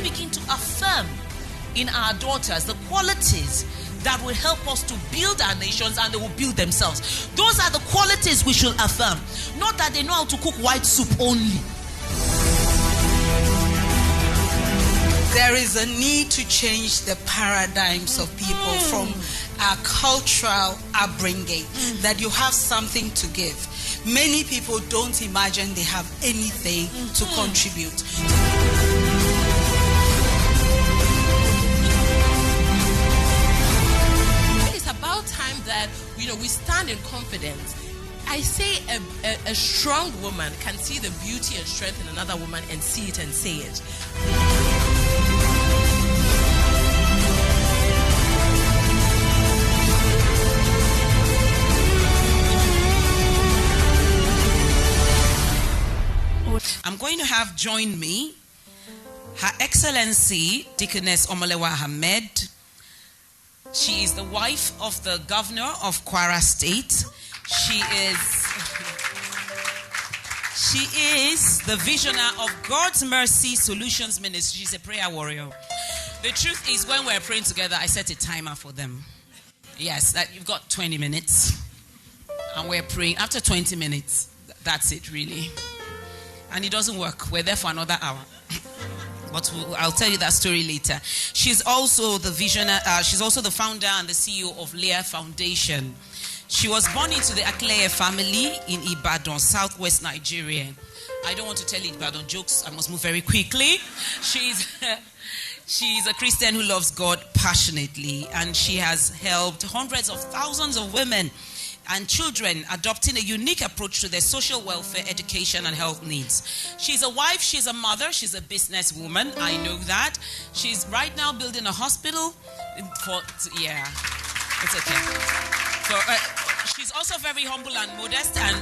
begin to affirm in our daughters the qualities that will help us to build our nations, and they will build themselves. Those are the qualities we should affirm. Not that they know how to cook white soup only. There is a need to change the paradigms of people from our cultural upbringing, that you have something to give. Many people don't imagine they have anything to contribute. It's about time that we stand in confidence. I say a strong woman can see the beauty and strength in another woman and see it and say it. I'm going to have join me Her Excellency Deaconess Omolewa Ahmed. She is the wife of the governor of Kwara State. She is the visionary of God's Mercy Solutions Ministry. She's a prayer warrior. The truth is, when we're praying together, I set a timer for them. Yes, that you've got 20 minutes. And we're praying. After 20 minutes, that's it, really. And it doesn't work. We're there for another hour. But I'll tell you that story later. She's also the visionary. She's also the founder and the CEO of Leah Foundation. She was born into the Akleye family in Ibadan, southwest Nigeria. I don't want to tell Ibadan jokes. I must move very quickly. She's a Christian who loves God passionately, and she has helped hundreds of thousands of women and children adopting a unique approach to their social welfare, education, and health needs. She's a wife, she's a mother, she's a businesswoman. I know that. She's right now building a hospital it's okay. So she's also very humble and modest, and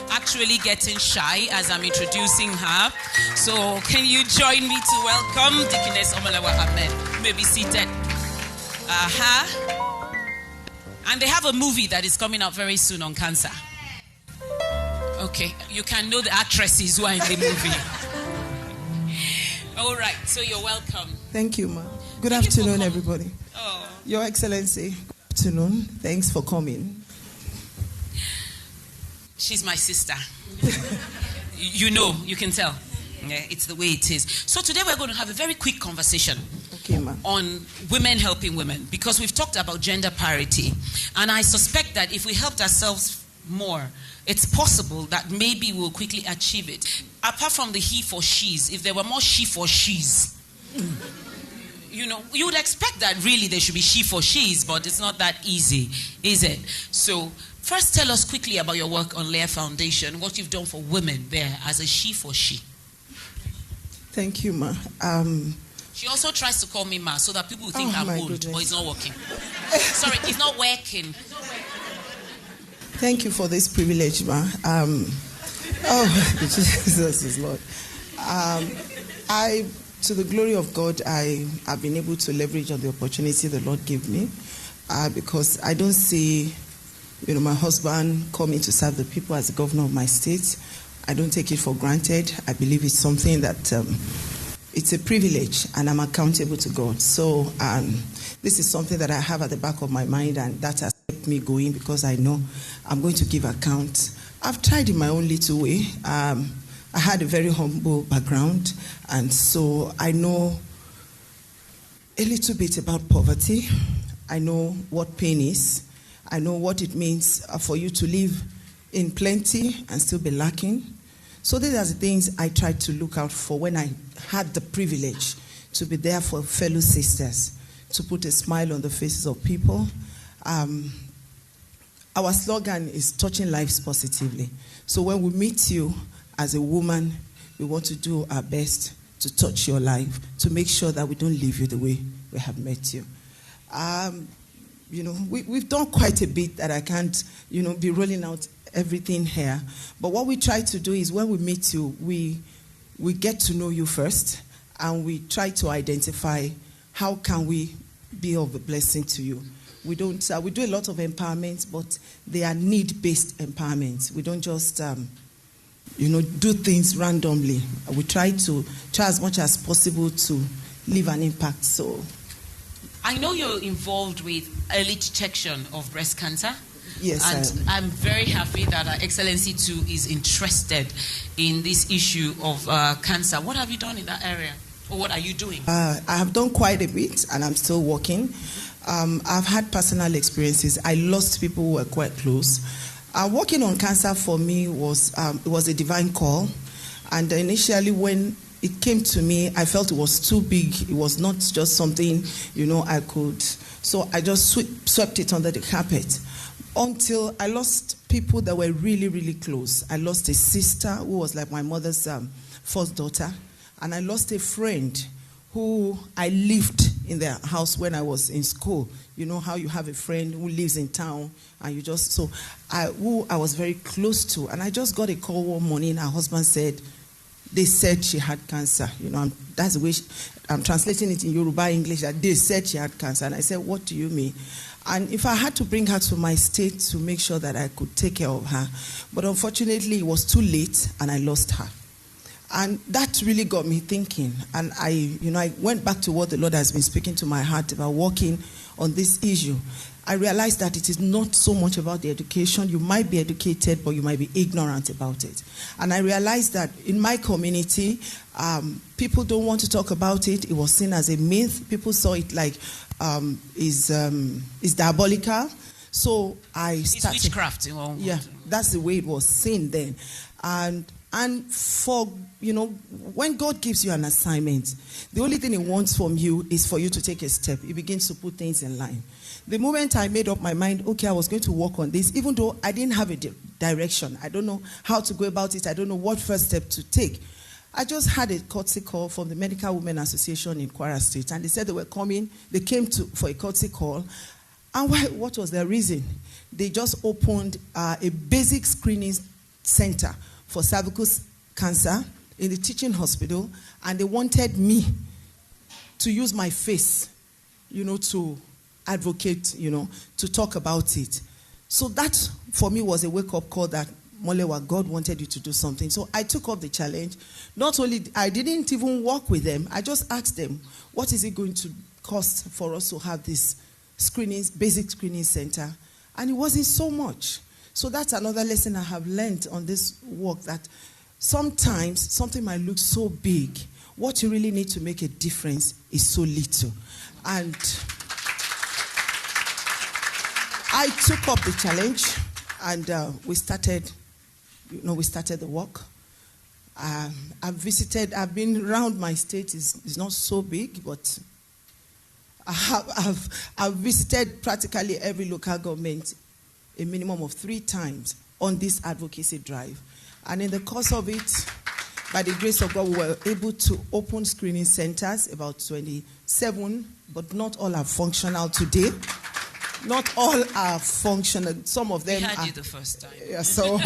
actually getting shy as I'm introducing her. So can you join me to welcome Deaconess Omolewa Ahmed? You may be seated. And they have a movie that is coming out very soon on cancer. Okay, you can know the actresses who are in the movie. All right, so you're welcome. Thank you, ma. Good afternoon, everybody. Oh. Your Excellency, good afternoon. Thanks for coming. She's my sister. You can tell. Yeah, it's the way it is. So today we're going to have a very quick conversation on women helping women, because we've talked about gender parity. And I suspect that if we helped ourselves more, it's possible that maybe we'll quickly achieve it. Apart from the he for she's, if there were more she for she's, you would expect that really there should be she for she's, but it's not that easy, is it? So first tell us quickly about your work on Leah Foundation, what you've done for women there as a she for she. Thank you, ma. She also tries to call me ma so that people will think I'm old, but it's not working. Sorry, it's not working. Thank you for this privilege, ma. Jesus is Lord. To the glory of God, I have been able to leverage on the opportunity the Lord gave me, because I don't see, my husband coming to serve the people as the governor of my state. I don't take it for granted. I believe it's something that it's a privilege, and I'm accountable to God. So this is something that I have at the back of my mind, and that has kept me going, because I know I'm going to give account. I've tried in my own little way. I had a very humble background, and so I know a little bit about poverty. I know what pain is. I know what it means for you to live in plenty and still be lacking. So these are the things I tried to look out for when I had the privilege to be there for fellow sisters, to put a smile on the faces of people. Our slogan is touching lives positively. So when we meet you as a woman, we want to do our best to touch your life, to make sure that we don't leave you the way we have met you. We've done quite a bit that I can't, be rolling out everything here. But what we try to do is when we meet you, we get to know you first, and we try to identify how can we be of a blessing to you. We do a lot of empowerment, but they are need-based empowerment. We don't just do things randomly. We try as much as possible to leave an impact. So, I know you're involved with early detection of breast cancer. Yes, and I'm very happy that Her Excellency too is interested in this issue of cancer. What have you done in that area, or what are you doing? I have done quite a bit, and I'm still working. I've had personal experiences. I lost people who were quite close. Working on cancer for me was a divine call, and initially when it came to me, I felt it was too big. It was not just something I could. So I just swept it under the carpet. Until I lost people that were really, really close. I lost a sister who was like my mother's first daughter. And I lost a friend who I lived in their house when I was in school. You know how you have a friend who lives in town and you just... So who I was very close to. And I just got a call one morning. Her husband said, they said she had cancer. That's the way I'm translating it in Yoruba English, that they said she had cancer. And I said, what do you mean? And if I had to bring her to my state to make sure that I could take care of her. But unfortunately, it was too late and I lost her. And that really got me thinking. And I went back to what the Lord has been speaking to my heart about working on this issue. I realized that it is not so much about the education. You might be educated, but you might be ignorant about it. And I realized that in my community, people don't want to talk about it. It was seen as a myth. People saw it like is diabolical. So I started... It's witchcraft. Yeah, that's the way it was seen then. And for, when God gives you an assignment, the only thing He wants from you is for you to take a step. He begins to put things in line. The moment I made up my mind, okay, I was going to work on this, even though I didn't have a direction. I don't know how to go about it. I don't know what first step to take. I just had a courtesy call from the Medical Women Association in Kwara State, and they said they were coming. They came for a courtesy call. And what was their reason? They just opened a basic screening center for cervical cancer in the teaching hospital, and they wanted me to use my face, to advocate, to talk about it. So that, for me, was a wake-up call that, Molewa, God wanted you to do something. So I took up the challenge. Not only, I didn't even work with them. I just asked them, what is it going to cost for us to have this basic screening center? And it wasn't so much. So that's another lesson I have learned on this work, that sometimes something might look so big. What you really need to make a difference is so little. And I took up the challenge, and we started the work. I've been around my state. It's not so big, but I've visited practically every local government a minimum of 3 times on this advocacy drive. And in the course of it, by the grace of God, we were able to open screening centers, about 27, but not all are functional today. Not all are functional. Some of them we had you the first time. Yeah, so,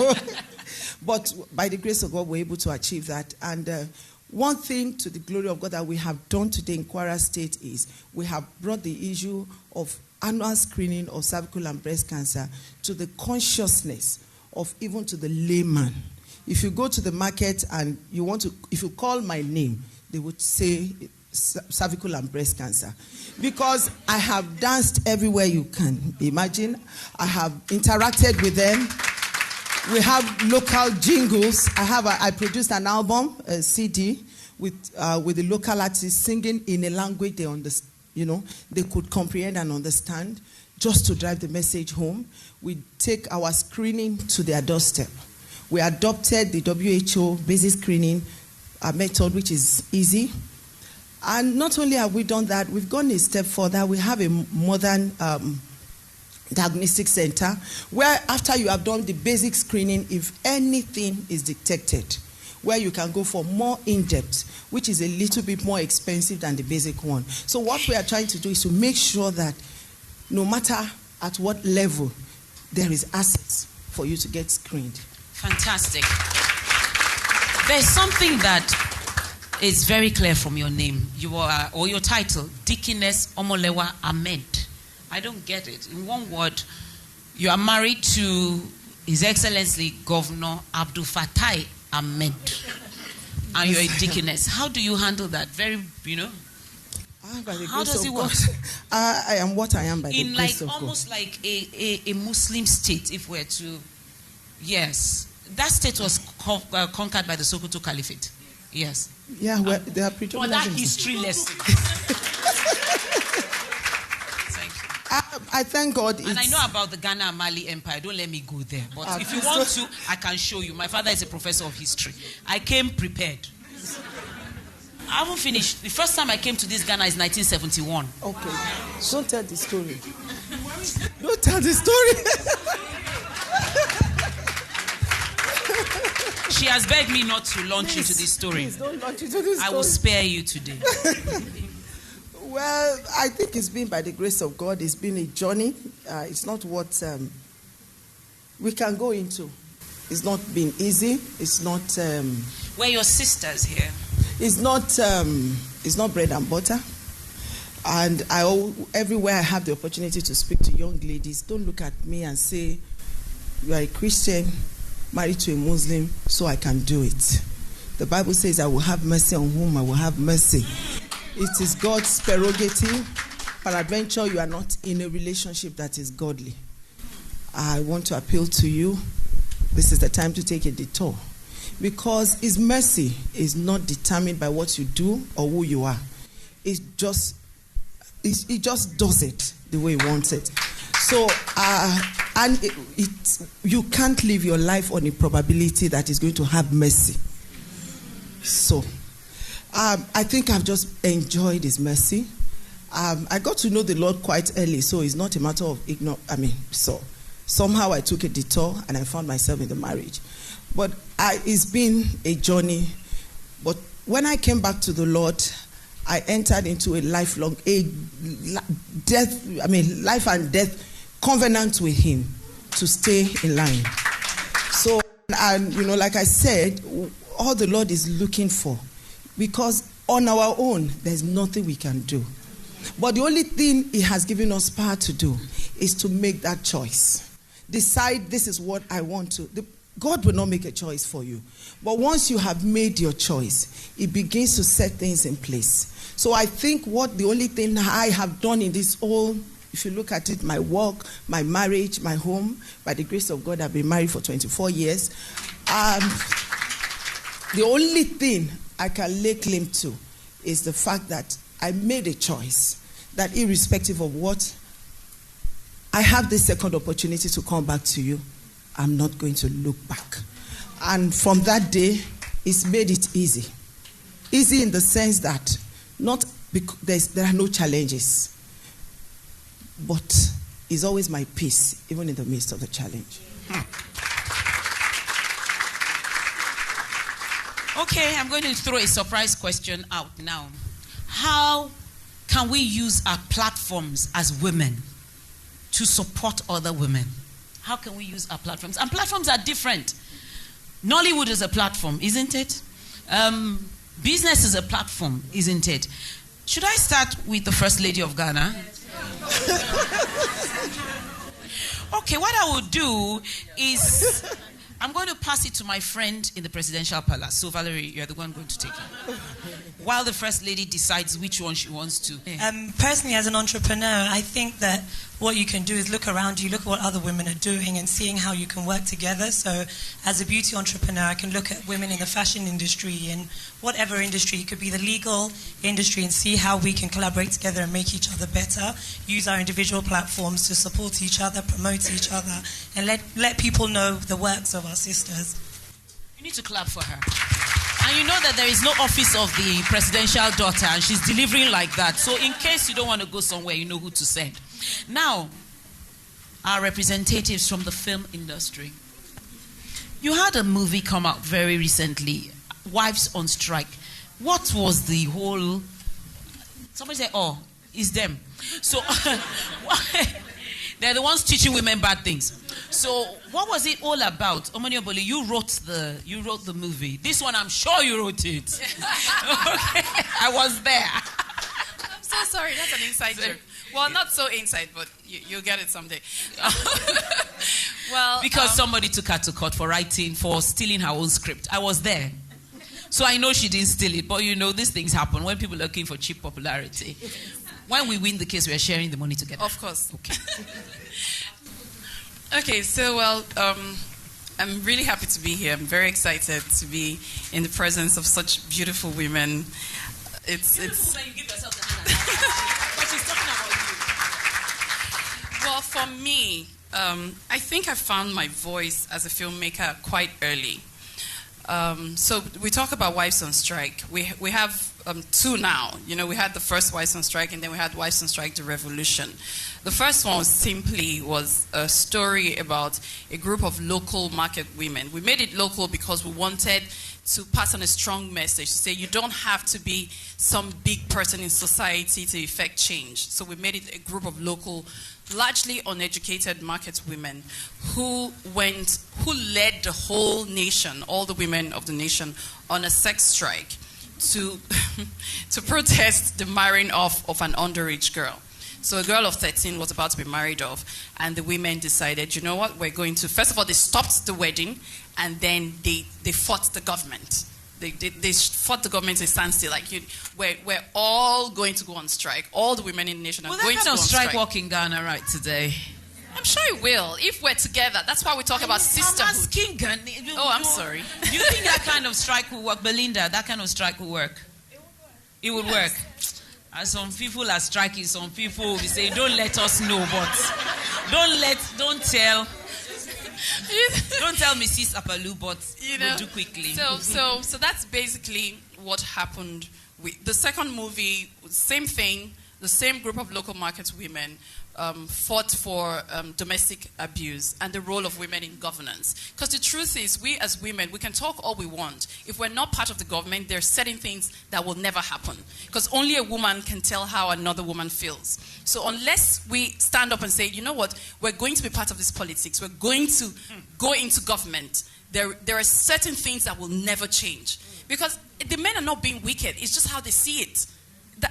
but by the grace of God, we're able to achieve that. And one thing, to the glory of God, that we have done today in Kwara State is we have brought the issue of annual screening of cervical and breast cancer to the consciousness of even to the layman. If you go to the market and if you call my name, they would say cervical and breast cancer. Because I have danced everywhere you can imagine. I have interacted with them. We have local jingles. I produced an album, a CD, with the local artists singing in a language they understand. They could comprehend and understand, just to drive the message home. We take our screening to their doorstep. We adopted the WHO basic screening method, which is easy. And not only have we done that, we've gone a step further. We have a modern diagnostic center where, after you have done the basic screening, if anything is detected, where you can go for more in-depth, which is a little bit more expensive than the basic one. So what we are trying to do is to make sure that no matter at what level, there is access for you to get screened. Fantastic. There's something that is very clear from your name. You are, or your title, Dickiness Omolewa Ahmed. I don't get it. In one word, you are married to His Excellency Governor Abdul Fatai Amen. And you're a deaconess. How do you handle that? Very, How does it work? I am what I am by the grace of God. Almost like a Muslim state, if we're to... Yes. That state was conquered by the Sokoto Caliphate. Yes. Yeah, they are predominantly... For that history lesson. Thank you. I thank God. And I know about the Ghana and Mali Empire. Don't let me go there. But if you want to, I can show you. My father is a professor of history. I came prepared. I haven't finished. The first time I came to this Ghana is 1971. Okay. Don't tell the story. Don't tell the story. She has begged me not to launch into this story. Please don't launch into this story. I will spare you today. Well, I think it's been by the grace of God. It's been a journey. It's not what we can go into. It's not been easy. It's not... We're your sisters here. It's not bread and butter. And everywhere I have the opportunity to speak to young ladies, don't look at me and say, you are a Christian, married to a Muslim, so I can do it. The Bible says, I will have mercy on whom I will have mercy. It is God's prerogative. Peradventure, you are not in a relationship that is godly. I want to appeal to you. This is the time to take a detour. Because His mercy is not determined by what you do or who you are. He just does it the way He wants it. So, you can't live your life on a probability that He's going to have mercy. So, I think I've just enjoyed His mercy. I got to know the Lord quite early, so it's not a matter of so somehow I took a detour and I found myself in the marriage. But it's been a journey. But when I came back to the Lord, I entered into a life and death covenant with Him to stay in line. So, like I said, all the Lord is looking for, because on our own, there's nothing we can do. But the only thing He has given us power to do is to make that choice. Decide, this is what I want to. God will not make a choice for you. But once you have made your choice, He begins to set things in place. So I think the only thing I have done in this whole, if you look at it, my work, my marriage, my home, by the grace of God, I've been married for 24 years. The only thing I can lay claim to is the fact that I made a choice that irrespective of what, I have this second opportunity to come back to you. I'm not going to look back. And from that day, it's made it easy. Easy in the sense that there are no challenges. But it's always my peace, even in the midst of the challenge. Okay, I'm going to throw a surprise question out now. How can we use our platforms as women to support other women? How can we use our platforms? And platforms are different. Nollywood is a platform, isn't it? Business is a platform, isn't it? Should I start with the First Lady of Ghana? Okay, what I will do is I'm going to pass it to my friend in the presidential palace. So, Valerie, you're the one going to take it. While the First Lady decides which one she wants to. Personally, as an entrepreneur, I think that what you can do is look around you, look at what other women are doing and seeing how you can work together. So as a beauty entrepreneur, I can look at women in the fashion industry, in whatever industry. It could be the legal industry, and see how we can collaborate together and make each other better, use our individual platforms to support each other, promote each other, and let people know the works of our sisters. You need to clap for her. And you know that there is no office of the presidential daughter, and she's delivering like that. So in case you don't want to go somewhere, you know who to send. Now, our representatives from the film industry. You had a movie come out very recently, Wives on Strike. What was the whole... Somebody said, oh, it's them. So, they're the ones teaching women bad things. So, what was it all about? Omoni Oboli, you wrote the movie. This one, I'm sure you wrote it. Okay, I was there. I'm so sorry, that's an inside joke. Well, not so inside, but you'll get it someday. Well, because somebody took her to court for stealing her own script. I was there. So I know she didn't steal it. But these things happen when people are looking for cheap popularity. When we win the case, we are sharing the money together. Of course. Okay. Okay, so, I'm really happy to be here. I'm very excited to be in the presence of such beautiful women. It's you give yourself the hand. But she's talking about you. Well, for me, I think I found my voice as a filmmaker quite early. So we talk about Wives on Strike. We have two now. We had the first Wives on Strike, and then we had Wives on Strike: The Revolution. The first one was a story about a group of local market women. We made it local because we wanted to pass on a strong message to say you don't have to be some big person in society to effect change. So we made it a group of local, largely uneducated market women who led the whole nation, all the women of the nation, on a sex strike to protest the marrying off of an underage girl. So a girl of 13 was about to be married off, and the women decided, you know what, we're going to, first of all, they stopped the wedding, and then they fought the government. They fought the government to a standstill. Like, we're all going to go on strike. All the women in the nation are going to go on strike. Will that kind of strike work in Ghana right today? I'm sure it will, if we're together. That's why we talk about sisterhood. I'm asking Ghana. I'm sorry. Do you think that kind of strike will work? Belinda, that kind of strike will work? It would work. And some people are striking, some people will say, don't let us know, but don't tell Mrs. Apalu, but we'll do quickly. So that's basically what happened. The second movie, same thing, the same group of local market women fought for domestic abuse and the role of women in governance. Because the truth is, we as women, we can talk all we want. If we're not part of the government, there are certain things that will never happen. Because only a woman can tell how another woman feels. So unless we stand up and say, you know what, we're going to be part of this politics, we're going to go into government, there are certain things that will never change. Because the men are not being wicked, it's just how they see it.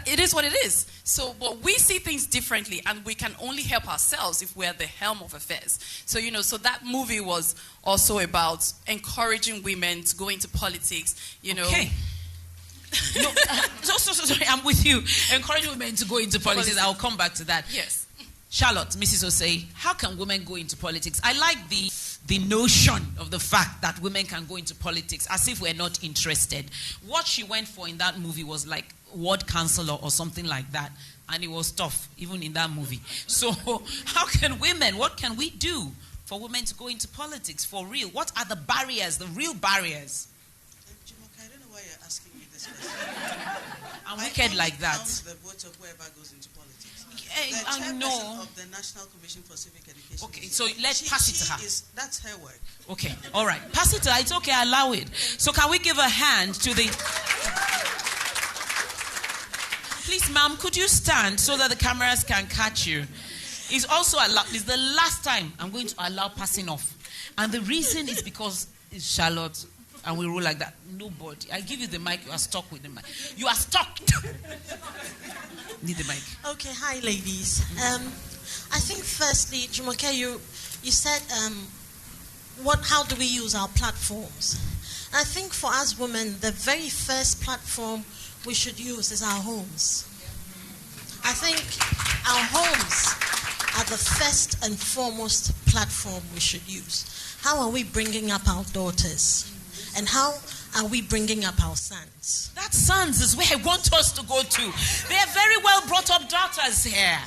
It is what it is. So, but we see things differently, and we can only help ourselves if we're at the helm of affairs. So, so that movie was also about encouraging women to go into politics, Okay. Sorry, I'm with you. Encouraging women to go into politics. I'll come back to that. Yes. Charlotte, Mrs. Osei, how can women go into politics? I like the notion of the fact that women can go into politics as if we're not interested. What she went for in that movie was like ward councillor or something like that, and it was tough, even in that movie. So how can women, what can we do for women to go into politics for real? What are the barriers, the real barriers? Olajumoke, I don't know why you're asking me this question. I'm wicked like that. The vote of whoever goes into politics. I know. Of the National Commission for Civic Education. Okay, so let's pass it to her. That's her work. Okay, all right. Pass it to her. It's okay, allow it. So can we give a hand to the... Please, ma'am, could you stand so that the cameras can catch you? It's also allowed. It's the last time I'm going to allow passing off. And the reason is because it's Charlotte, and we roll like that. Nobody. I give you the mic. You are stuck with the mic. You are stuck. Need the mic. Okay, hi, ladies. I think firstly, Jumoke, you said, how do we use our platforms? I think for us women, the very first platform we should use is our homes. I think our homes are the first and foremost platform we should use. How are we bringing up our daughters? And how are we bringing up our sons? That sons is where I want us to go to. They are very well brought up daughters here.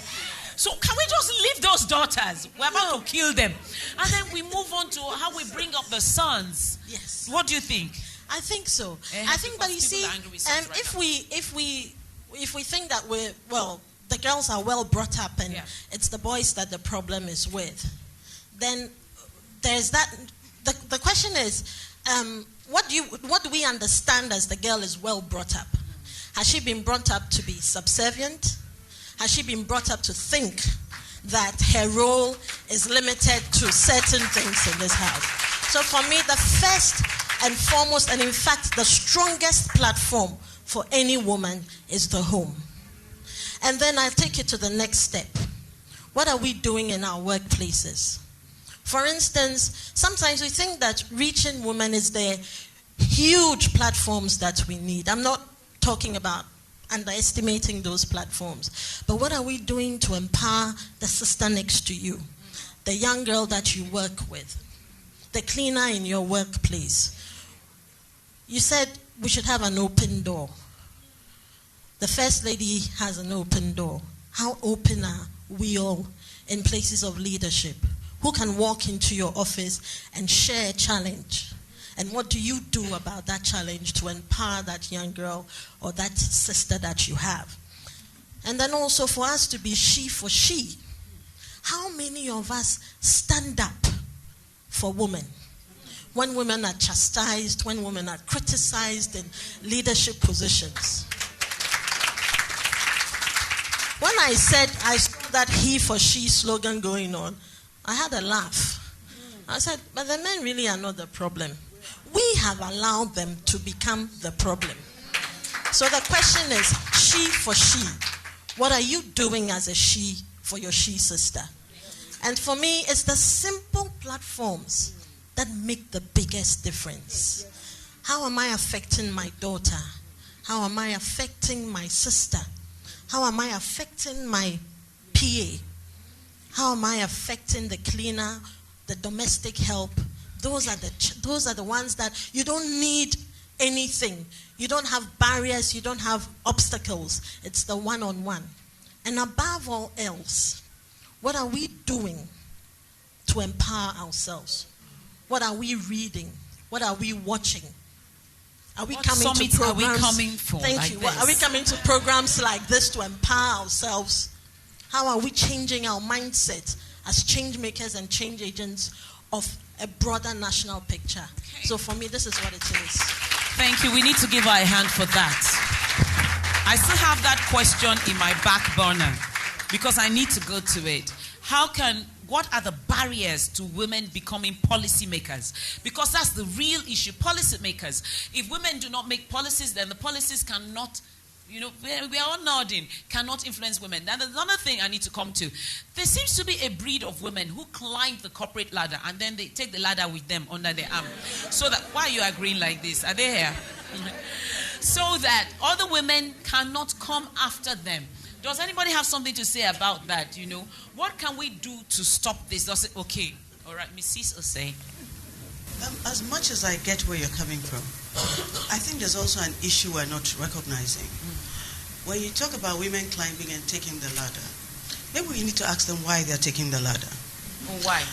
So can we just leave those daughters? We're about to kill them. And then we move on to how we bring up the sons. Yes. What do you think? I think so. I think, but you see, if we think that the girls are well brought up and it's the boys that the problem is with, then there's that. The question is, what do we understand as the girl is well brought up? Has she been brought up to be subservient? Has she been brought up to think that her role is limited to certain things in this house? So for me, the first and foremost, and in fact the strongest platform for any woman is the home. And then I take it to the next step. What are we doing in our workplaces? For instance, sometimes we think that reaching women is the huge platforms that we need. I'm not talking about underestimating those platforms. But what are we doing to empower the sister next to you, the young girl that you work with, the cleaner in your workplace? You said we should have an open door. The First Lady has an open door. How open are we all in places of leadership? Who can walk into your office and share a challenge? And what do you do about that challenge to empower that young girl or that sister that you have? And then also for us to be she for she. How many of us stand up for women? When women are chastised, when women are criticized in leadership positions. When I said I saw that he for she slogan going on, I had a laugh. I said, but the men really are not the problem. We have allowed them to become the problem. So the question is, she for she. What are you doing as a she for your she sister? And for me, it's the simple platforms that make the biggest difference. How am I affecting my daughter? How am I affecting my sister? How am I affecting my PA? How am I affecting the cleaner, the domestic help? Those are the ones that you don't need anything. You don't have barriers, you don't have obstacles. It's the one-on-one. And above all else, what are we doing to empower ourselves? What are we reading? What are we watching? Are we coming to programs? Are we coming for? Thank you. Are we coming to programs like this to empower ourselves? How are we changing our mindset as change makers and change agents of a broader national picture? Okay. So for me, this is what it is. Thank you. We need to give her a hand for that. I still have that question in my back burner because I need to go to it. What are the barriers to women becoming policymakers? Because that's the real issue, policymakers. If women do not make policies, then the policies cannot, we are all nodding, cannot influence women. Now, there's another thing I need to come to. There seems to be a breed of women who climb the corporate ladder and then they take the ladder with them under their arm. So that, why are you agreeing like this? Are they here? So that other women cannot come after them. Does anybody have something to say about that? What can we do to stop this? Does it, okay, all right, Mrs. Osei. As much as I get where you're coming from, I think there's also an issue we're not recognizing. When you talk about women climbing and taking the ladder, maybe we need to ask them why they're taking the ladder. Why?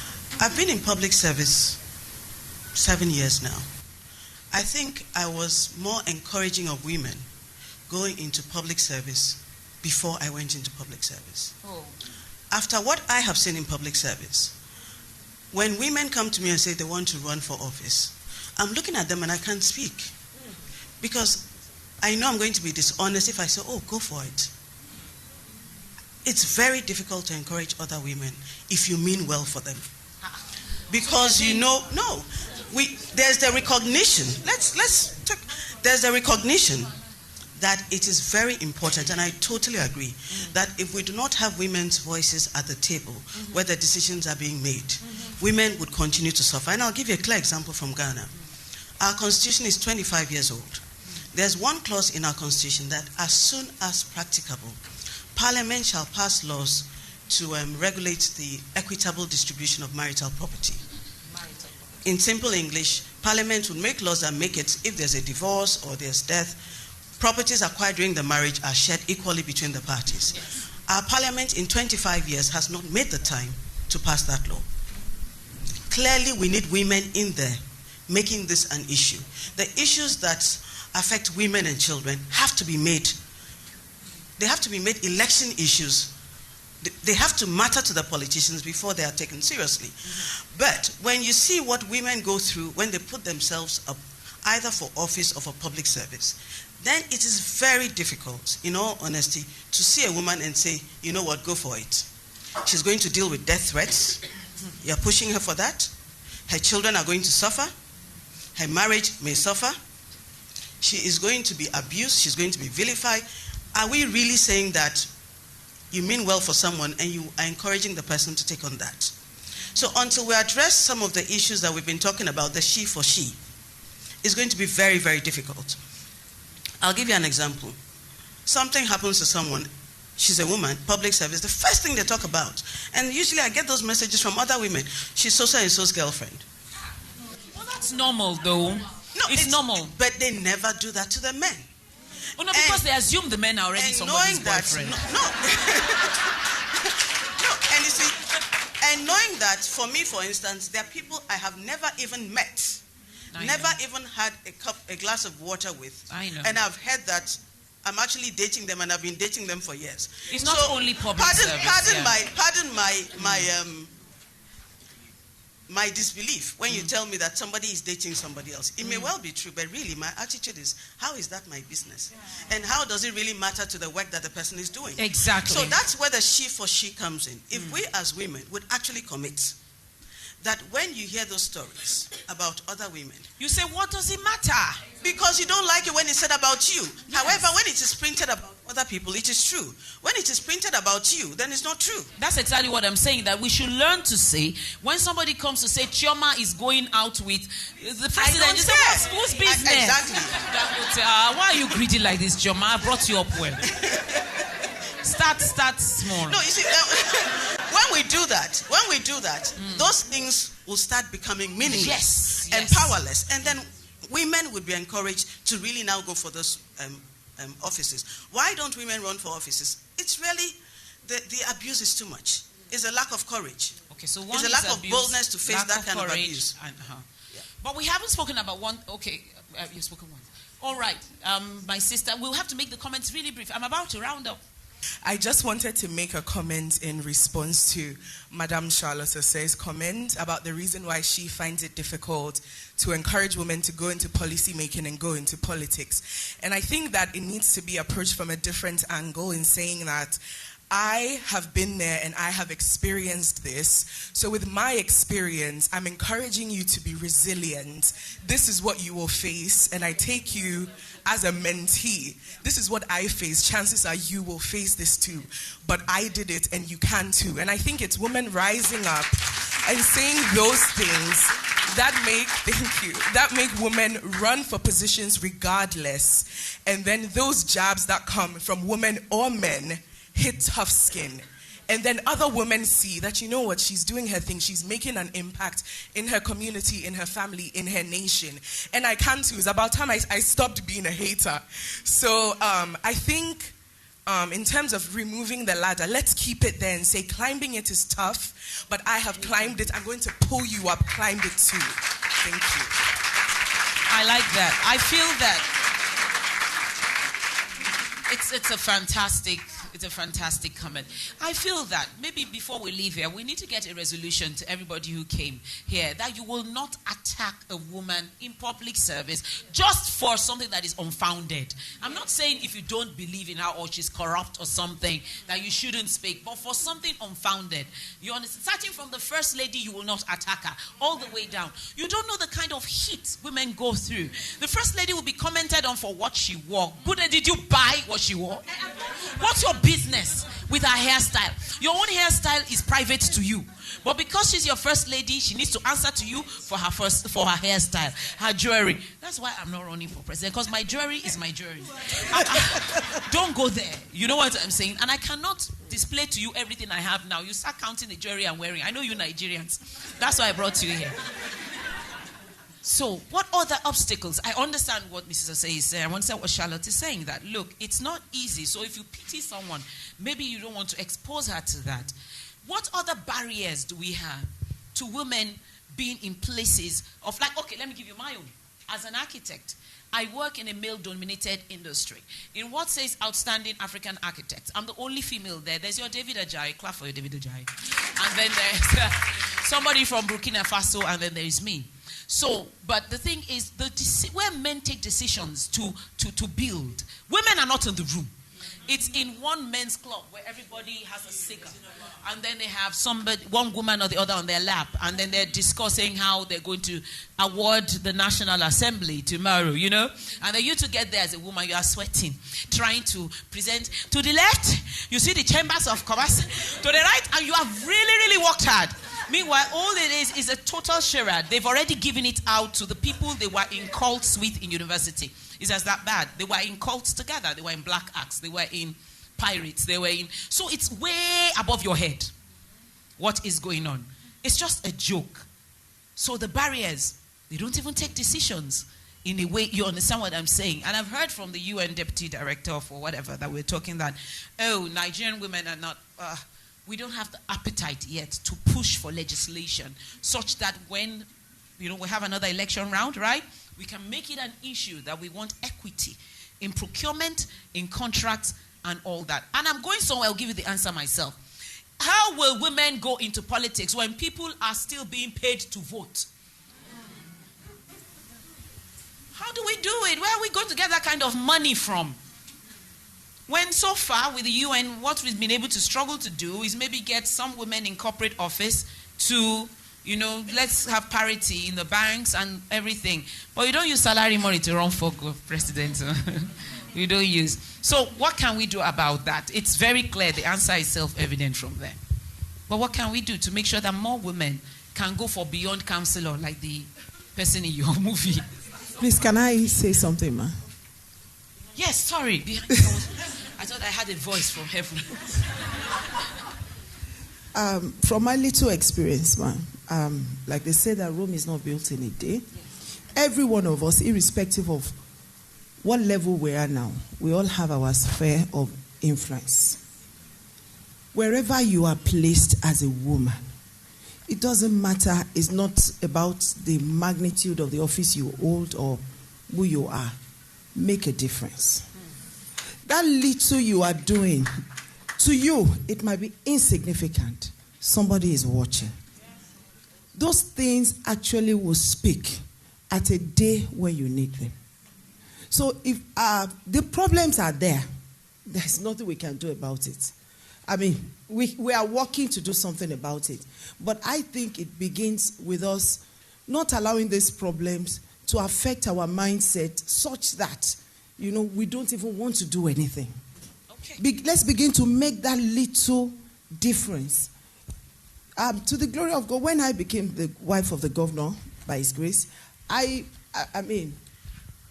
I've been in public service 7 years now. I think I was more encouraging of women going into public service before I went into public service. Oh. After what I have seen in public service, when women come to me and say they want to run for office, I'm looking at them and I can't speak. Because I know I'm going to be dishonest if I say, oh, go for it. It's very difficult to encourage other women if you mean well for them. Because there's the recognition. Let's talk. There's the recognition that it is very important, and I totally agree, that if we do not have women's voices at the table where the decisions are being made, women would continue to suffer. And I'll give you a clear example from Ghana. Our constitution is 25 years old. There's one clause in our constitution that as soon as practicable, Parliament shall pass laws to regulate the equitable distribution of marital property. In simple English, Parliament will make laws that make it, if there's a divorce or there's death, properties acquired during the marriage are shared equally between the parties. Yes. Our Parliament in 25 years has not made the time to pass that law. Clearly, we need women in there making this an issue. The issues that affect women and children have to be made. They have to be made election issues. They have to matter to the politicians before they are taken seriously. But when you see what women go through when they put themselves up either for office or for public service, then it is very difficult, in all honesty, to see a woman and say, you know what, go for it. She's going to deal with death threats. You're pushing her for that. Her children are going to suffer. Her marriage may suffer. She is going to be abused. She's going to be vilified. Are we really saying that you mean well for someone and you are encouraging the person to take on that? So until we address some of the issues that we've been talking about, the she for she, it's going to be very, very difficult. I'll give you an example. Something happens to someone, she's a woman, public service, the first thing they talk about, and usually I get those messages from other women, she's so-and-so's girlfriend. Well, that's normal though. No, it's normal. But they never do that to the men. Oh no, because they assume the men are already somebody's boyfriend. And you see, and knowing that, for me, for instance, there are people I have never even met, never even had a glass of water with. I know. And I've heard that I'm actually dating them, and I've been dating them for years. It's not only public service. Pardon my disbelief when you tell me that somebody is dating somebody else. It may well be true, but really my attitude is, how is that my business? And how does it really matter to the work that the person is doing? Exactly. So that's where the she for she comes in. If we as women would actually commit that when you hear those stories about other women, you say, what does it matter? Because you don't like it when it's said about you. Yes. However, when it is printed about other people, it is true. When it is printed about you, then it's not true. That's exactly what I'm saying, that we should learn to say, when somebody comes to say, Chioma is going out with the president, you say, whose business? Exactly. Why are you greedy like this, Chioma? I brought you up well. Start small. No, you see, when we do that, those things will start becoming meaningless and powerless. And then women would be encouraged to really now go for those offices. Why don't women run for offices? It's really, the abuse is too much. It's a lack of courage. Okay, so it's a lack of boldness to face that kind of abuse. But we haven't spoken about one. Okay, you've spoken once. All right, my sister, we'll have to make the comments really brief. I'm about to round up. I just wanted to make a comment in response to Madame Charlotte Osei's comment about the reason why she finds it difficult to encourage women to go into policy making and go into politics. And I think that it needs to be approached from a different angle in saying that I have been there and I have experienced this. So with my experience, I'm encouraging you to be resilient. This is what you will face, and I take you as a mentee. This is what I face. Chances are you will face this too. But I did it and you can too. And I think it's women rising up and saying those things that make women run for positions regardless. And then those jabs that come from women or men hit tough skin. And then other women see that, you know what, she's doing her thing. She's making an impact in her community, in her family, in her nation. And I can too. It's about time I stopped being a hater. So I think in terms of removing the ladder, let's keep it there and say climbing it is tough, but I have climbed it. I'm going to pull you up, climb it too. Thank you. I like that. I feel that it's a fantastic comment. I feel that maybe before we leave here, we need to get a resolution to everybody who came here that you will not attack a woman in public service just for something that is unfounded. I'm not saying if you don't believe in her or she's corrupt or something that you shouldn't speak, but for something unfounded. You understand? Starting from the first lady, you will not attack her all the way down. You don't know the kind of heat women go through. The first lady will be commented on for what she wore. Buddha, did you buy what she wore? What's your business with her hairstyle? Your own hairstyle is private to you. But because she's your first lady, she needs to answer to you for her hairstyle, her jewelry. That's why I'm not running for president, because my jewelry is my jewelry. Don't go there. You know what I'm saying? And I cannot display to you everything I have now. You start counting the jewelry I'm wearing. I know you Nigerians. That's why I brought you here. So, what other obstacles? I understand what Mrs. Osei is saying. I understand what Charlotte is saying, that, look, it's not easy. So if you pity someone, maybe you don't want to expose her to that. What other barriers do we have to women being in places of, like, okay, let me give you my own. As an architect, I work in a male-dominated industry. In what says Outstanding African Architects, I'm the only female there. There's your David Ajayi. Clap for your David Ajayi. And then there's somebody from Burkina Faso, and then there is me. So, but the thing is, where men take decisions to build, women are not in the room. It's in one men's club where everybody has a cigar. And then they have one woman or the other on their lap. And then they're discussing how they're going to award the National Assembly tomorrow, you know. And then you to get there as a woman, you are sweating, trying to present. To the left, you see the chambers of commerce. To the right, and you have really, really worked hard. Meanwhile, all it is a total charade. They've already given it out to the people they were in cults with in university. It's just that bad. They were in cults together. They were in Black Acts. They were in Pirates. They were in... So it's way above your head what is going on. It's just a joke. So the barriers, they don't even take decisions in a way. You understand what I'm saying? And I've heard from the UN Deputy Director for whatever that we're talking that, Nigerian women are not... we don't have the appetite yet to push for legislation such that when, we have another election round, right? We can make it an issue that we want equity in procurement, in contracts, and all that. And I'm going somewhere, I'll give you the answer myself. How will women go into politics when people are still being paid to vote? How do we do it? Where are we going to get that kind of money from? When so far with the UN, what we've been able to struggle to do is maybe get some women in corporate office to, let's have parity in the banks and everything. But you don't use salary money to run for president. You don't use. So what can we do about that? It's very clear. The answer is self-evident from there. But what can we do to make sure that more women can go for beyond counselor like the person in your movie? Please, can I say something, ma? Yes, sorry. I thought I had a voice from heaven. From my little experience, man, like they say that Rome is not built in a day. Yes. Every one of us, irrespective of what level we are now, we all have our sphere of influence. Wherever you are placed as a woman, it doesn't matter. It's not about the magnitude of the office you hold or who you are. Make a difference. That little you are doing, to you, it might be insignificant. Somebody is watching. Those things actually will speak at a day when you need them. So if the problems are there's nothing we can do about it. I mean, we are working to do something about it. But I think it begins with us not allowing these problems to affect our mindset such that, we don't even want to do anything. Okay. Let's begin to make that little difference. To the glory of God, when I became the wife of the governor, by his grace, I mean,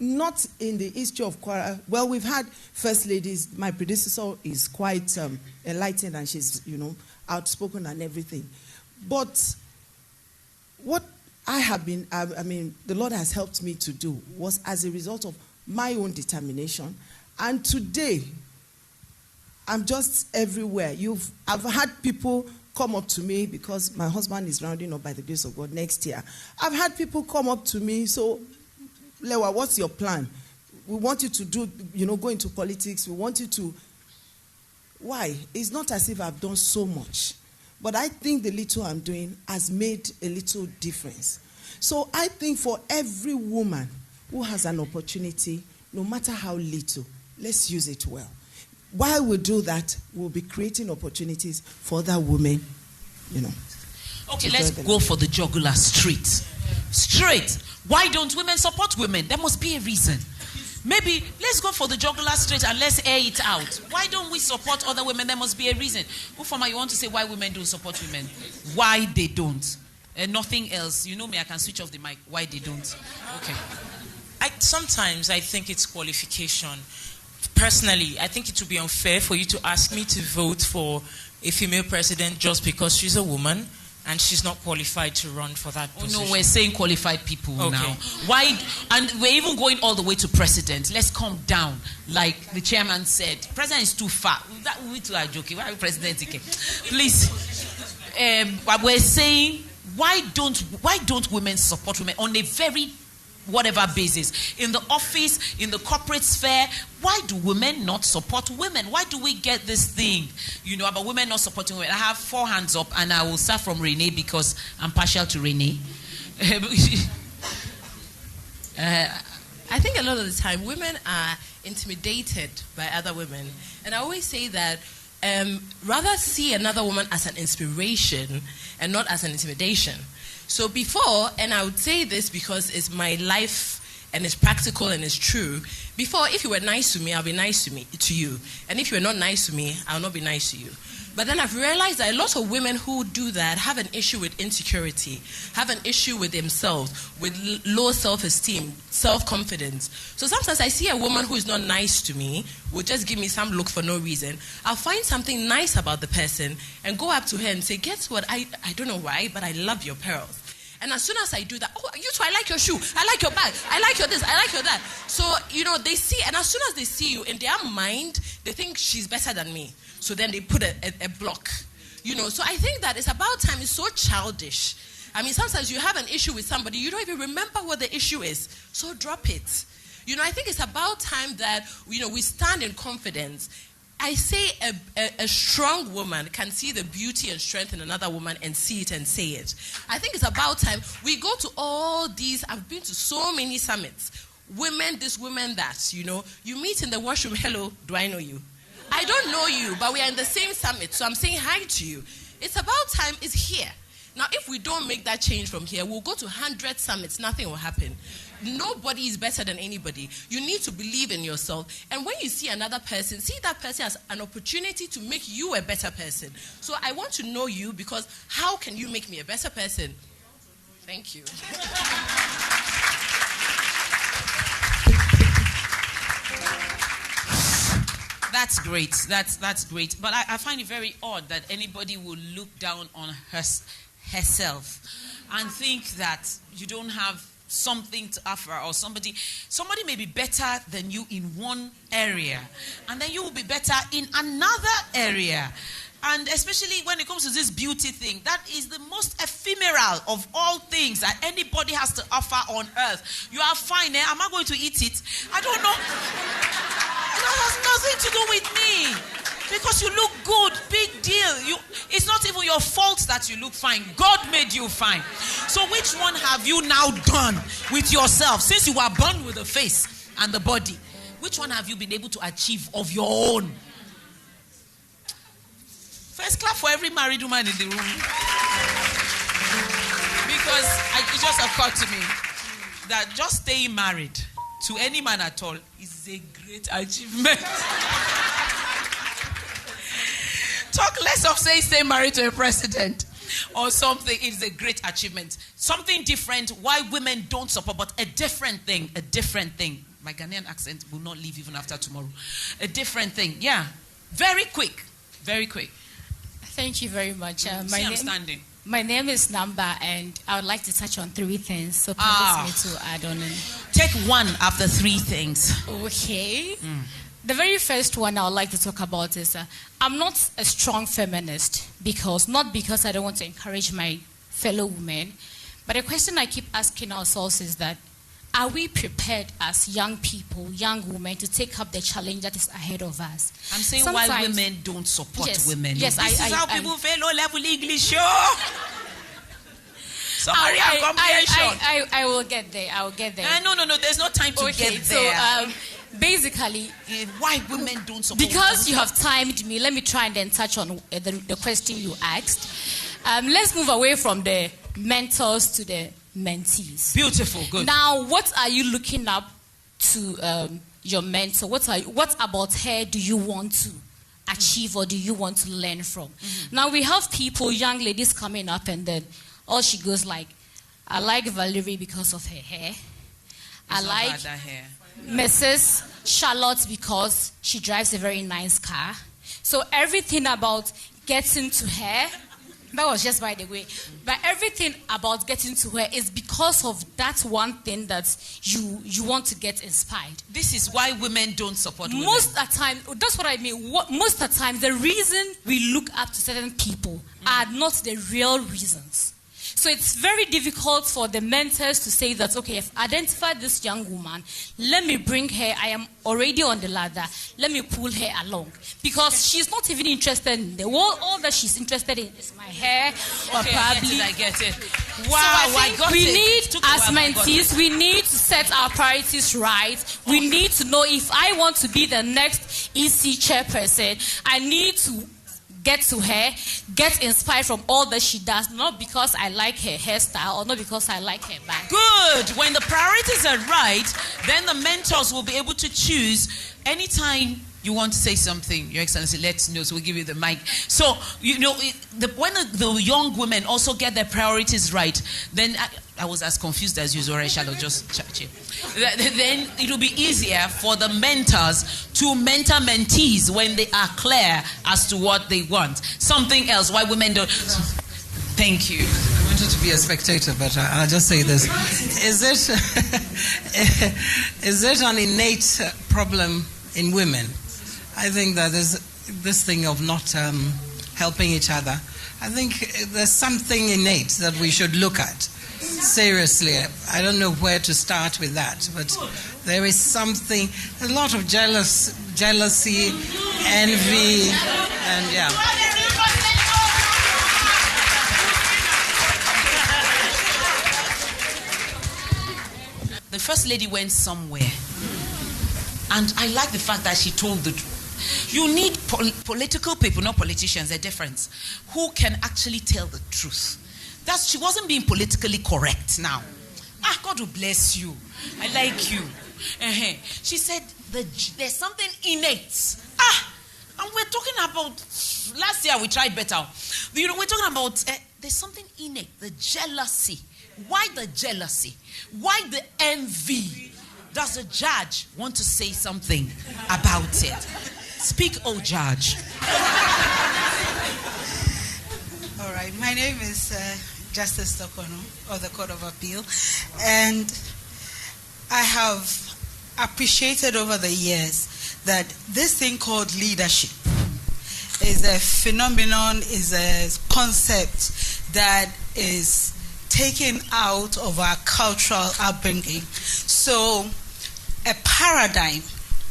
not in the history of Kwara. Well, we've had first ladies. My predecessor is quite enlightened and she's, outspoken and everything. But what I have been, the Lord has helped me to do was as a result of my own determination. And today, I'm just everywhere. I've had people come up to me because my husband is rounding up by the grace of God next year. I've had people come up to me, so, Lewa, what's your plan? We want you to do, go into politics. We want you to... Why? It's not as if I've done so much. But I think the little I'm doing has made a little difference. So I think for every woman who has an opportunity, no matter how little, let's use it well. While we do that, we'll be creating opportunities for other women, Okay, let's go for the jugular straight. Why don't women support women? There must be a reason. Maybe let's go for the jugular straight and let's air it out. Why don't we support other women? There must be a reason. Ufoma, you want to say why women don't support women? Why they don't? And nothing else. You know me, I can switch off the mic. Why they don't? Okay. Sometimes I think it's qualification. Personally, I think it would be unfair for you to ask me to vote for a female president just because she's a woman and she's not qualified to run for that position. No, we're saying qualified people now. Why? And we're even going all the way to president. Let's calm down. Like the chairman said, president is too far. That we too are joking. Why are we president? Please. We're saying, why don't women support women on a very whatever basis? In the office, in the corporate sphere, why do women not support women? Why do we get this thing, about women not supporting women? I have 4 hands up, and I will start from Renee because I'm partial to Renee. I think a lot of the time women are intimidated by other women. And I always say that rather see another woman as an inspiration and not as an intimidation. So before, and I would say this because it's my life and it's practical and it's true. Before, if you were nice to me, I'll be nice to you. And if you were not nice to me, I'll not be nice to you. But then I've realized that a lot of women who do that have an issue with insecurity, have an issue with themselves, with low self-esteem, self-confidence. So sometimes I see a woman who is not nice to me, will just give me some look for no reason. I'll find something nice about the person and go up to her and say, guess what, I don't know why, but I love your pearls. And as soon as I do that, oh, you too, I like your shoe, I like your bag, I like your this, I like your that. So, they see, and as soon as they see you, in their mind, they think she's better than me. So then they put a block. So I think that it's about time. It's so childish. I mean, sometimes you have an issue with somebody, you don't even remember what the issue is. So drop it. I think it's about time that, we stand in confidence. I say a strong woman can see the beauty and strength in another woman and see it and say it. I think it's about time. We go to all these, I've been to so many summits. Women this, women that, You meet in the washroom, hello, do I know you? I don't know you, but we are in the same summit, so I'm saying hi to you. It's about time, it's here. Now, if we don't make that change from here, we'll go to 100 summits, nothing will happen. Nobody is better than anybody. You need to believe in yourself. And when you see another person, see that person as an opportunity to make you a better person. So I want to know you, because how can you make me a better person? Thank you. That's great. That's great. But I find it very odd that anybody will look down on herself and think that you don't have something to offer, or somebody may be better than you in one area, and then you will be better in another area. And especially when it comes to this beauty thing, that is the most ephemeral of all things that anybody has to offer on earth. You are fine, Am I going to eat it? I don't know. That has nothing to do with me. Because you look good, big deal. It's not even your fault that you look fine. God made you fine. So which one have you now done with yourself? Since you were born with the face and the body, which one have you been able to achieve of your own? First clap for every married woman in the room. Because it just occurred to me that just staying married to any man at all is a great achievement. Talk less of saying stay married to a president or something. It is a great achievement. Something different, why women don't support, but a different thing. My Ghanaian accent will not leave even after tomorrow. A different thing. Yeah. Very quick. Thank you very much. My name is Namba, and I would like to touch on 3 things. So permit me to add on. Take one after 3 things. Okay. The very first one I would like to talk about is I'm not a strong feminist not because I don't want to encourage my fellow women, but the question I keep asking ourselves is that, are we prepared as young people, young women, to take up the challenge that is ahead of us? I'm saying why women don't support women. Yes, this is how people fail low-level English. Sorry, I will get there. No. There's no time to get there. So, basically, why women don't support because you have timed me, let me try and then touch on the question you asked. Let's move away from the mentors to the mentees. Beautiful, good. Now, what are you looking up to your mentor? What about her do you want to achieve or do you want to learn from? Now, we have people, young ladies coming up, and then all she goes like, I like Valerie because of her hair. I like Mrs. Charlotte because she drives a very nice car. So everything about getting to her, that was just by the way, but everything about getting to her is because of that one thing that you want to get inspired. This is why women don't support women. Most of the time, that's what I mean. Most of the time, the reason we look up to certain people are not the real reasons. So it's very difficult for the mentors to say that, okay, I've identified this young woman, let me bring her, I am already on the ladder, let me pull her along. Because she's not even interested in the world, all that she's interested in is my hair, or probably... I get it. Wow, so I got we need, as mentees, we need to set our priorities right. We need to know if I want to be the next EC chairperson, I need to get to her, get inspired from all that she does, not because I like her hairstyle or not because I like her bag. Good. When the priorities are right, then the mentors will be able to choose. Anytime you want to say something, Your Excellency, let's know, so we'll give you the mic. So, when the young women also get their priorities right, then I was as confused as usual, Charlotte, just check. Then it will be easier for the mentors to mentor mentees when they are clear as to what they want. Something else, why women don't... Thank you. I wanted to be a spectator, but I'll just say this. Is it an innate problem in women? I think that there's this thing of not helping each other. I think there's something innate that we should look at. Seriously, I don't know where to start with that, but there is something, a lot of jealousy, envy, and yeah. The First Lady went somewhere, and I like the fact that she told the truth. You need political people, not politicians, they're different, who can actually tell the truth. She wasn't being politically correct now. God will bless you. I like you. She said there's something innate. And we're talking about, last year we tried better. We're talking about, there's something innate, the jealousy. Why the jealousy? Why the envy? Does the judge want to say something about it? Speak, oh judge. All right, my name is Justice Tokono of the Court of Appeal, and I have appreciated over the years that this thing called leadership is a phenomenon, is a concept that is taken out of our cultural upbringing. So a paradigm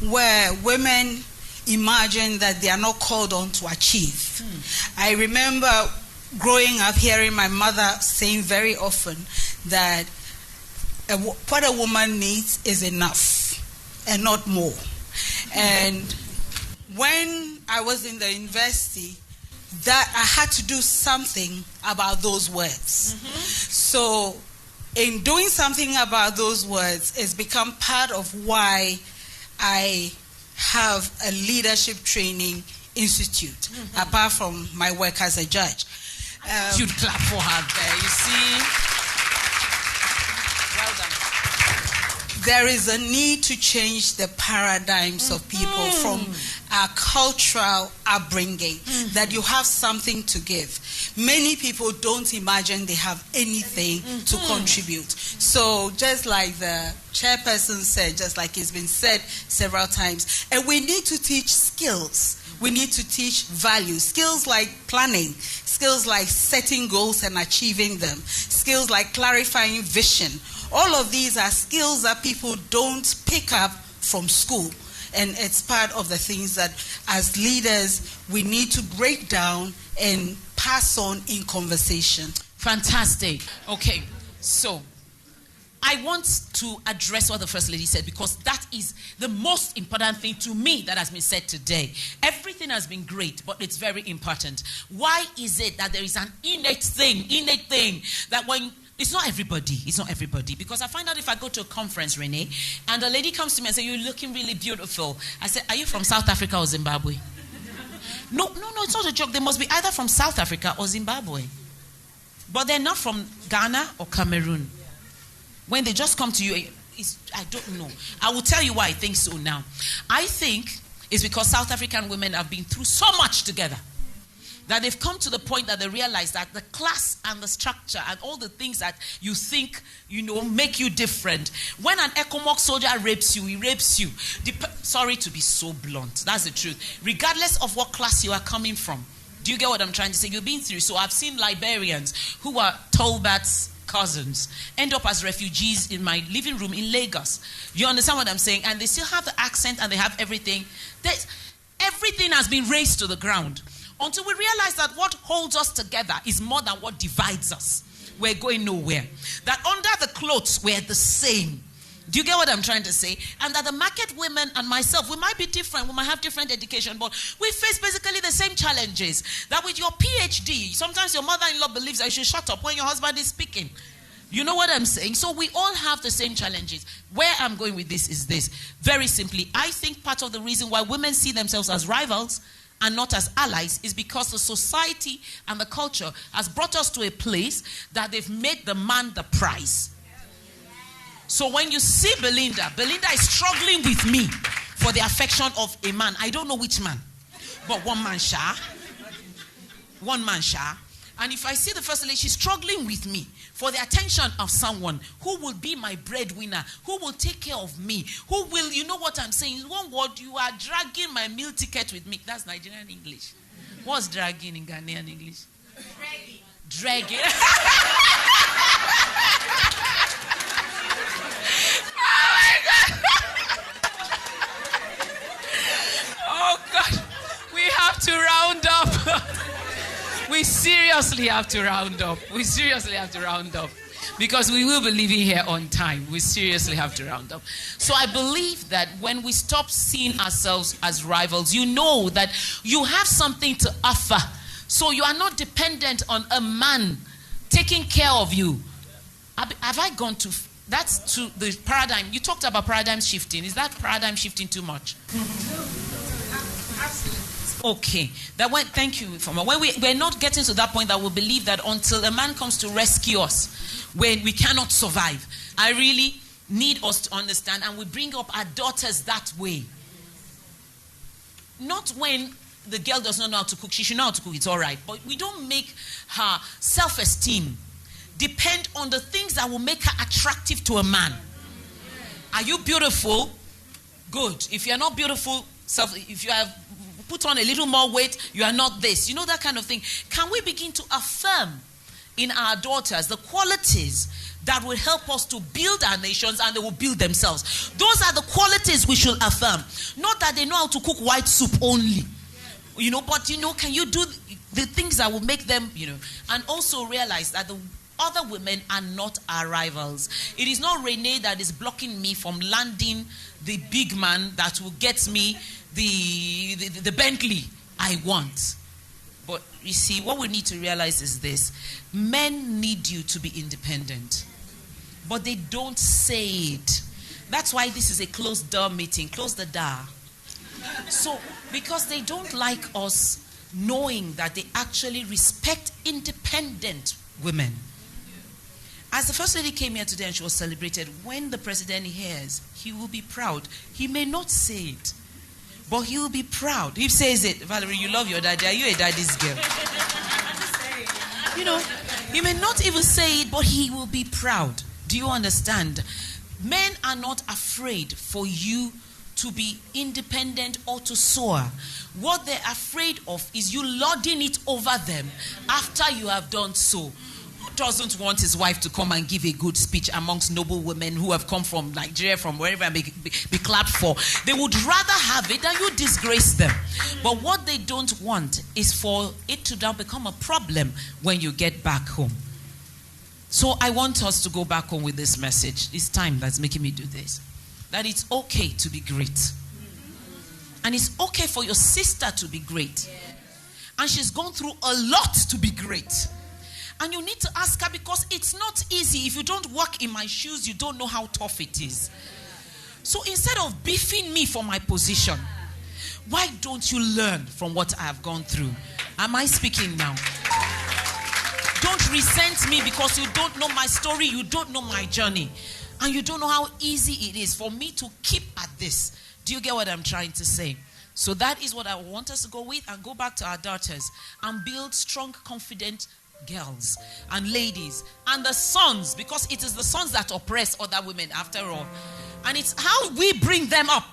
where women imagine that they are not called on to achieve. I remember growing up hearing my mother saying very often that what a woman needs is enough and not more. And when I was in the university, that I had to do something about those words. So in doing something about those words, it's become part of why I have a leadership training institute, apart from my work as a judge. You'd clap for her there, you see. Well done. There is a need to change the paradigms of people from our cultural upbringing, that you have something to give. Many people don't imagine they have anything to contribute. So just like the chairperson said, just like it's been said several times, and we need to teach skills. We need to teach values, skills like planning, skills like setting goals and achieving them, skills like clarifying vision. All of these are skills that people don't pick up from school. And it's part of the things that as leaders, we need to break down and pass on in conversation. Fantastic. Okay, so I want to address what the First Lady said, because that is the most important thing to me that has been said today. Everything has been great, but it's very important. Why is it that there is an innate thing that when... It's not everybody. Because I find out if I go to a conference, Renee, and a lady comes to me and says, "You're looking really beautiful." I say, "Are you from South Africa or Zimbabwe?" No, it's not a joke. They must be either from South Africa or Zimbabwe. But they're not from Ghana or Cameroon. When they just come to you, I don't know. I will tell you why I think so now. I think it's because South African women have been through so much together, that they've come to the point that they realize that the class and the structure and all the things that you think, make you different. When an ECOMOG soldier rapes you, he rapes you. Sorry to be so blunt. That's the truth. Regardless of what class you are coming from. Do you get what I'm trying to say? You've been through. So I've seen Liberians who are Tolbert's cousins end up as refugees in my living room in Lagos. You understand what I'm saying? And they still have the accent and they have everything. Everything has been raised to the ground. Until we realize that what holds us together is more than what divides us. We're going nowhere. That under the clothes, we're the same. Do you get what I'm trying to say? And that the market women and myself, we might be different. We might have different education, but we face basically the same challenges. That with your PhD, sometimes your mother-in-law believes that you should shut up when your husband is speaking. You know what I'm saying? So we all have the same challenges. Where I'm going with this is this. Very simply, I think part of the reason why women see themselves as rivals and not as allies is because the society and the culture has brought us to a place that they've made the man the prize. So when you see Belinda is struggling with me for the affection of a man. I don't know which man, but one man, Sha. And if I see the first lady, she's struggling with me for the attention of someone who will be my breadwinner, who will take care of me, who will, you know what I'm saying? In one word, you are dragging my meal ticket with me. That's Nigerian English. What's dragging in Ghanaian English? Dragging. Oh God, we have to round up. We seriously have to round up. Because we will be leaving here on time. We seriously have to round up. So I believe that when we stop seeing ourselves as rivals, you know that you have something to offer. So you are not dependent on a man taking care of you. Have I gone to... That's to the paradigm. You talked about paradigm shifting. Is that paradigm shifting too much? Okay. Thank you. When we're not getting to that point that we believe that until a man comes to rescue us, when we cannot survive. I really need us to understand, and we bring up our daughters that way. Not when the girl does not know how to cook. She should know how to cook. It's all right. But we don't make her self-esteem depend on the things that will make her attractive to a man. Are you beautiful? Good. If you're not beautiful, if you have put on a little more weight, you are not this. You know, that kind of thing. Can we begin to affirm in our daughters the qualities that will help us to build our nations, and they will build themselves? Those are the qualities we should affirm. Not that they know how to cook white soup only. You know, but you know, can you do the things that will make them, you know, and also realize that the other women are not our rivals. It is not Renee that is blocking me from landing the big man that will get me the Bentley I want. But you see, what we need to realize is this. Men need you to be independent. But they don't say it. That's why this is a closed door meeting. Close the door. So, because they don't like us knowing that they actually respect independent women. As the First Lady came here today and she was celebrated, when the President hears, he will be proud. He may not say it, but he will be proud. He says it. Valerie, you love your daddy. Are you a daddy's girl? You know, he may not even say it, but he will be proud. Do you understand? Men are not afraid for you to be independent or to soar. What they're afraid of is you lording it over them after you have done so. Doesn't want his wife to come and give a good speech amongst noble women who have come from Nigeria, from wherever, and be clapped for. They would rather have it than you disgrace them. But what they don't want is for it to now become a problem when you get back home. So I want us to go back home with this message. It's time that's making me do this. That it's okay to be great. And it's okay for your sister to be great. And she's gone through a lot to be great. And you need to ask her, because it's not easy. If you don't walk in my shoes, you don't know how tough it is. So instead of beefing me for my position, why don't you learn from what I have gone through? Am I speaking now? Don't resent me because you don't know my story, you don't know my journey, and you don't know how easy it is for me to keep at this. Do you get what I'm trying to say? So that is what I want us to go with, and go back to our daughters and build strong, confident girls and ladies, and the sons, because it is the sons that oppress other women after all. And it's how we bring them up.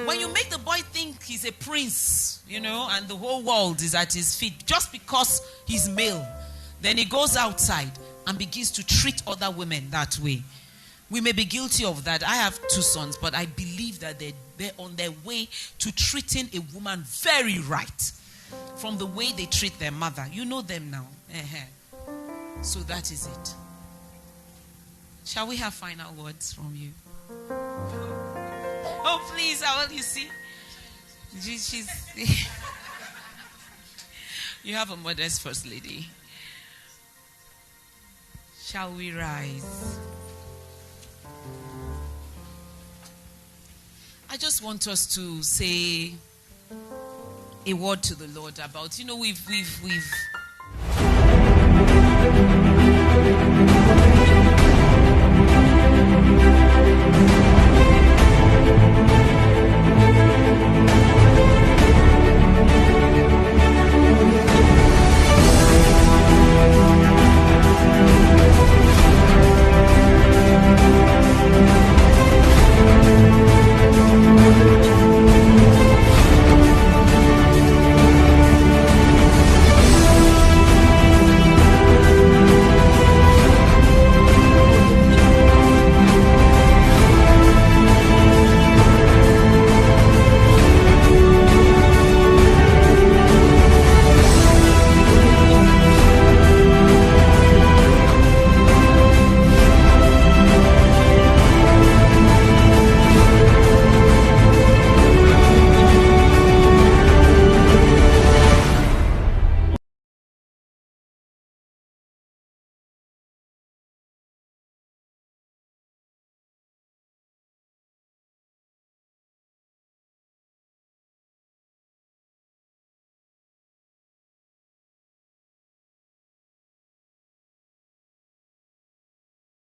When you make the boy think he's a prince, you know, and the whole world is at his feet just because he's male, then he goes outside and begins to treat other women that way. We may be guilty of that. I have 2 sons, but I believe that they're on their way to treating a woman very right, from the way they treat their mother. You know them now. So that is it. Shall we have final words from you? Oh, please, you see. She's you have a modest first lady. Shall we rise? I just want us to say a word to the Lord about, we've